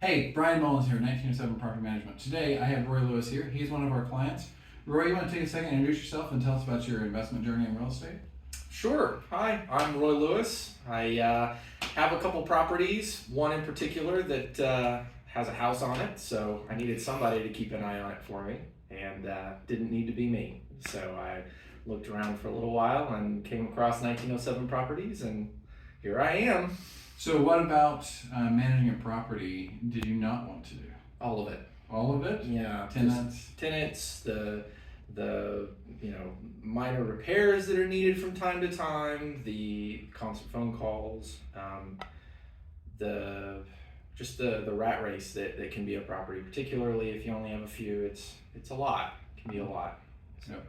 Hey, Brian Mullins here, 1907 Property Management. Today I have Roy Lewis here. He's one of our clients. Roy, you want to take a second and introduce yourself and tell us about your investment journey in real estate? Sure. Hi, I'm Roy Lewis. I have a couple properties, one in particular that has a house on it, so I needed somebody to keep an eye on it for me, and didn't need to be me. So I looked around for a little while and came across 1907 properties, and here I am. So, what about managing a property did you not want to do? All of it. All of it? Yeah. Tenants? Tenants, the minor repairs that are needed from time to time, the constant phone calls, the rat race that can be a property, particularly if you only have a few. It's a lot. It can be a lot. Yep.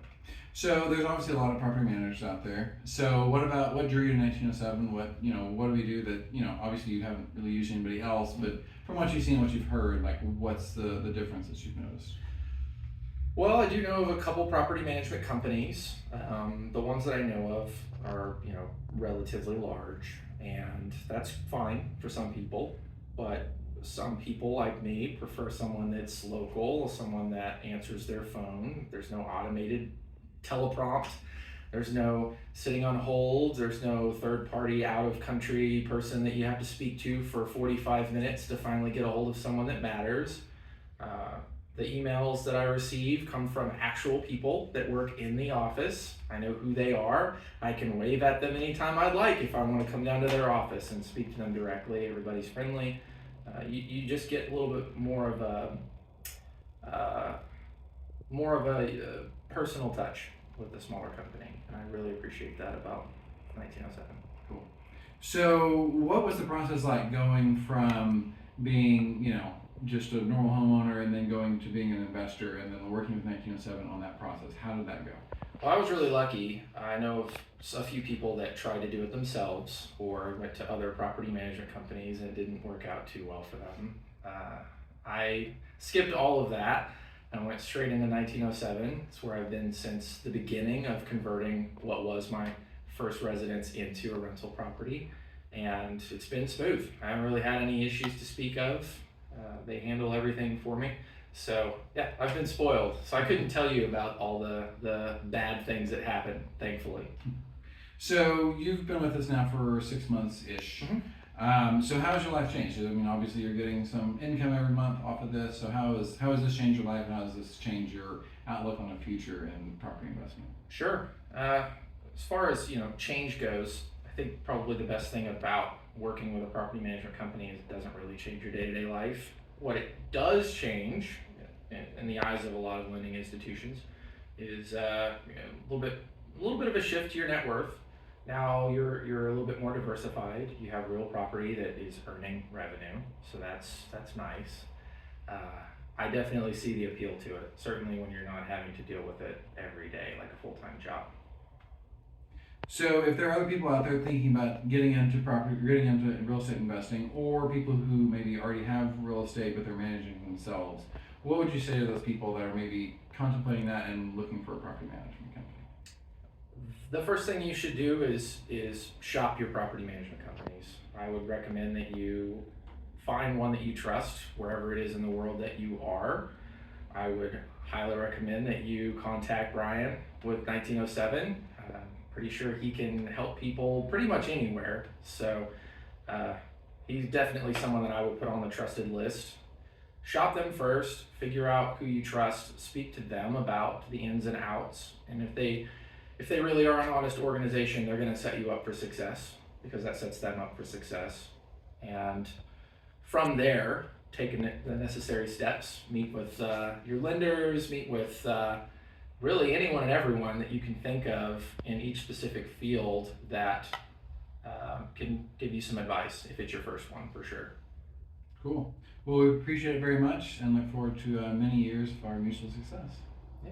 So there's obviously a lot of property managers out there. So what drew you to 1907? What do we do that, obviously you haven't really used anybody else, but from what you've seen, what you've heard, like what's the difference that you've noticed? Well, I do know of a couple property management companies. The ones that I know of are, relatively large, and that's fine for some people. But some people like me prefer someone that's local, someone that answers their phone. There's no automated teleprompt. There's no sitting on hold. There's no third-party out-of-country person that you have to speak to for 45 minutes to finally get a hold of someone that matters. The emails that I receive come from actual people that work in the office. I know who they are. I can wave at them anytime I'd like if I want to come down to their office and speak to them directly. Everybody's friendly. You just get a little bit more of a personal touch with a smaller company, and I really appreciate that about 1907. Cool. So what was the process like going from being, just a normal homeowner and then going to being an investor and then working with 1907 on that process? How did that go? Well, I was really lucky. I know of a few people that tried to do it themselves or went to other property management companies and it didn't work out too well for them. I skipped all of that and went straight into 1907. It's where I've been since the beginning of converting what was my first residence into a rental property, and it's been smooth. I haven't really had any issues to speak of. They handle everything for me. So yeah, I've been spoiled. So I couldn't tell you about all the bad things that happened, thankfully. So you've been with us now for 6 months-ish. Mm-hmm. So how has your life changed? I mean, obviously you're getting some income every month off of this. So how has this changed your life, and how does this change your outlook on the future in property investment? Sure. As far as change goes, I think probably the best thing about working with a property management company is it doesn't really change your day-to-day life. What it does change, in the eyes of a lot of lending institutions, is a little bit of a shift to your net worth. Now you're a little bit more diversified. You have real property that is earning revenue, so that's nice. I definitely see the appeal to it. Certainly when you're not having to deal with it every day like a full-time job. So if there are other people out there thinking about getting into real estate investing, or people who maybe already have real estate but they're managing themselves, what would you say to those people that are maybe contemplating that and looking for a property management company? The first thing you should do is shop your property management companies. I would recommend that you find one that you trust wherever it is in the world that you are. I would highly recommend that you contact Brian with 1907. Pretty sure he can help people pretty much anywhere. So he's definitely someone that I would put on the trusted list. Shop them first, figure out who you trust, speak to them about the ins and outs. And if they really are an honest organization, they're going to set you up for success, because that sets them up for success. And from there, take the necessary steps, meet with your lenders, meet with really anyone and everyone that you can think of in each specific field that can give you some advice if it's your first one, for sure. Cool. Well, we appreciate it very much and look forward to many years of our mutual success. Yay.